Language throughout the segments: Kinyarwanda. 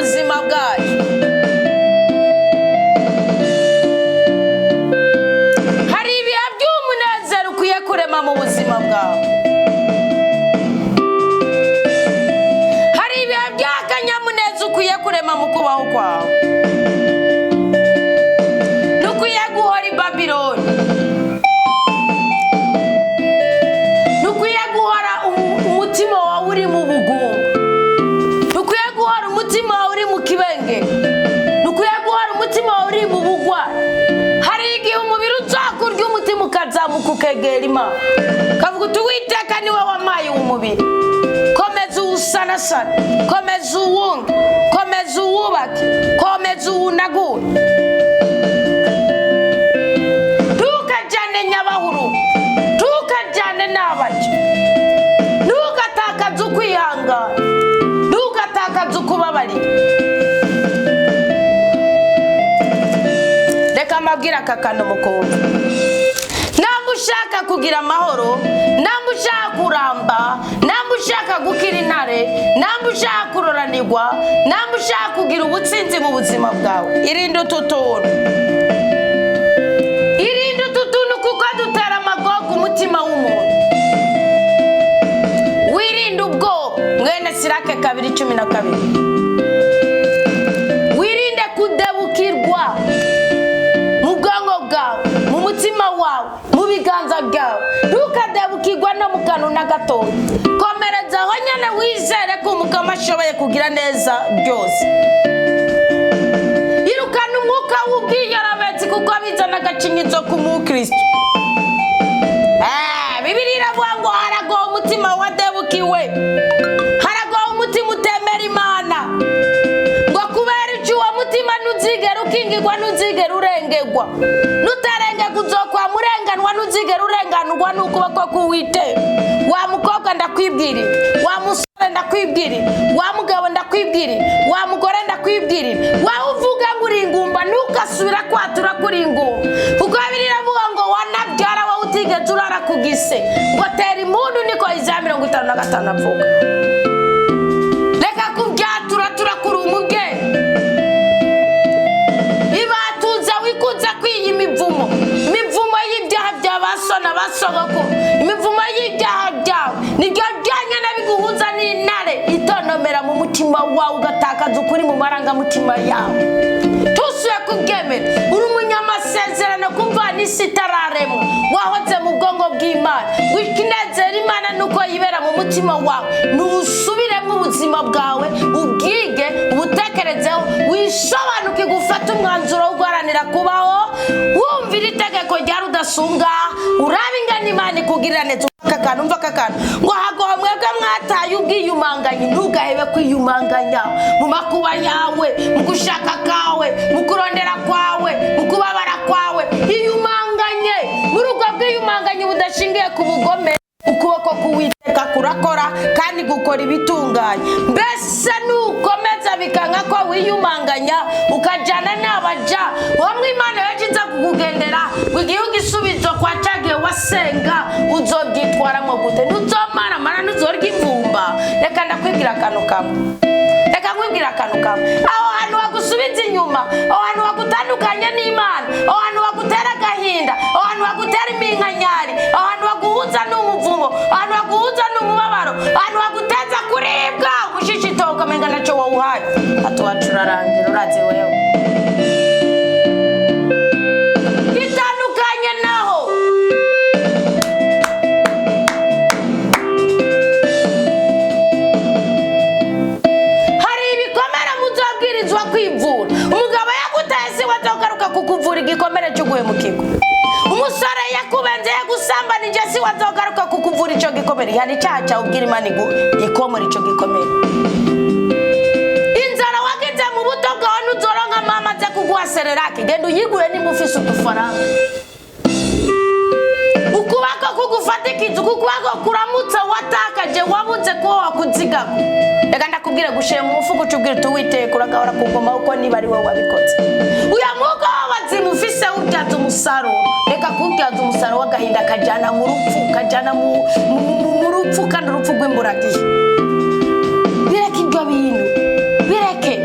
buzima bwacu. Hari ibihe by'umunezero ukwiye kurema mu buzima bwawe. Hari ibihe by'akanyamuneza ukwiye kurema mu kubaho kwawe. Ntukwiye guhora i Babiloni. Ntukwiye guhora umutima wawe uri mu bugungu. Ntukwiye guhora umutima wawe uri mu kibenge. Ntukwiye guhora umutima wawe uri mu bugwari. Hari igihe umubiri uzakurya umutima ukazamuka ukegera Imana. Kavuga uti Uwiteka niwe wamaye umubiri. Komeza uwusanasane, komeza uwunge, komeza uwubake, komeza uwunagure. Ntukajyane nyabahuru, ntukajyane n'abajya, ntugatakaze ukwihangana, ntugatakaze ukubabarira. Reka mbabwire aka kantu mukumva. Namba ushaka kugira amahoro, namba ushaka kuramba, namba ushaka gukira intare, namba ushaka kuroranirwa, namba ushaka kugira ubutsinzi mu buzima bwawe, irinde utu tuntu. Irinde utu tuntu kuko dutera amagogo umutima w'umuntu. Wirinde ubwoba, mwene Sirake 2:12. Wirinde kudebukirwa mu bwonko bwawe, mu mutima wawe, mu biganza byawe. Ntukadebukirwa no mu kantu na gato. Komereza aho nyine wizere ko Umukama ashoboye kugira neza byose. Irukana umwuka w'ubwiyarabetsi kuko bizana agacinyizo ku mukristo. Bibiliya iravuga ngo haragowe umutima wadebukiwe, haragowe umutima utemera Imana, ngo kubera icyo uwo mutima ntuzigera ukingirwa, ntuzigera urengerwa. Nutarengega uzokwa murenganwa, ntuzigera urenganurwa n'ukuboko k'Uwiteka. Wa mukobwa ndakwibwirira, wa musore ndakwibwirira, wa mugabo ndakwibwirira, wa mugore ndakwibwirira, wa uvuga ngo uri ingumba ntukasubira kwatura kuri ingumba. Kuko Bibiliya iravuga ngo wanabyara wowe utigeze urara ku gise, ngo tera impundu, niko Isaya 55 avuga. Reka kubyatura turakuri umubyeyi. Ibatuza wikuza kwiyi imivumo, imivumo y'ibyaha by'abaso n'abasogokuru, imivumo y'ibyaha byawe nibyo byanyana biguhuza n'intare itonomera mu mutima wawe, ugatakaza ukuri mu marangamutima yawe. Tusuye kubyemera, uri umunyamasezerano kumva n'isi itararemwa, wahoze mu bwonko bw'Imana. Wikinezera Imana nuko yibera mu mutima wawe. Nusubiremo ubuzima bwawe, ubwige, ubutekerezeho, wisobanuke gufata umwanzuro wo guharanira kubaho wumvira itegeko rya rudasumbwa, urabe ingana Imana ikugirira neza. Umva kakana ngo hagowe mwebwe mwataye ubwiyumanganye. Ntugahebe kwiyumanganya mu makuba yawe, mu gushaka kawe, mu kurondera kwawe, mu kubabara kwawe. Iyumanganye muri ubwo bwiyumanganye budashingiye ku bugome. Ukuboko k'Uwiteka kurakora kandi gukora ibitunganye. Mbese nukomeza bikanka ko wiyumanganya ukajyana n'abaja, wamwe Imana yagize kukugendera igihugu isubizo kwa cagiye wasenga, uzobyitwaramo gute? Ntuzomaramara, ntuzorya imvumba. Reka ndakwibwira akantu kamwe, reka nkwibwira akantu kamwe. Aho hantu wagusubiza inyuma, aho hantu wagutandukanye n'Imana, aho hantu wagutera agahinda, aho hantu wagutera iminkanyari, aho hantu waguhuza n'umuvumo, aho hantu waguhuza n'umubabaro, aho hantu waguteza kuribwa, ugushishitoka ukamenga nacyo wawuhaye. Hato wacurarangira uraze wewe. Itandukanye naho. Hari ibikomere muzabwirizwa kwivura. Umugabo yagutaye si wazogaruka kukuvura igikomere cy'uguye mu kigo. Umusore yakubenze yagusambanije si wazogaruka kukuvura icyo gikomere. Hari icyaha cyawe ubwira Imana ikomora icyo gikomere. Inzara wagize mu buto bwawe ntuzoronka mama aze kuguha sererake, genda uyigure nimba ufise udufaranga. Ukuboko kugufatikiza, ukuboko kuramutse watakaje wabuze ko wakuzigama. Reka ndakubwire gushire mu mufuko ucubwira uti Uwiteka uragahora kugoma uko niba ari wowe wabikoze. Uya mwuga w'abazimu ufise ubyaza umusaruro. Reka kubyaza umusaruro w'agahinda kajyana mu rupfu, kajyana mu rupfu kandi urupfu rw'imburagihe. Bireke ibyo bintu, bireke.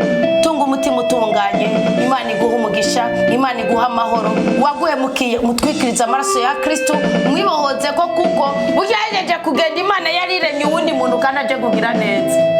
Imana iguha umugisha, Imana iguha amahoro. Waguhemukiye mutwikiriza amaraso ya Kristo, mwibohoze ko kuko burya yaje kugenda Imana yariremye uwundi muntu kandi aje kugira neza.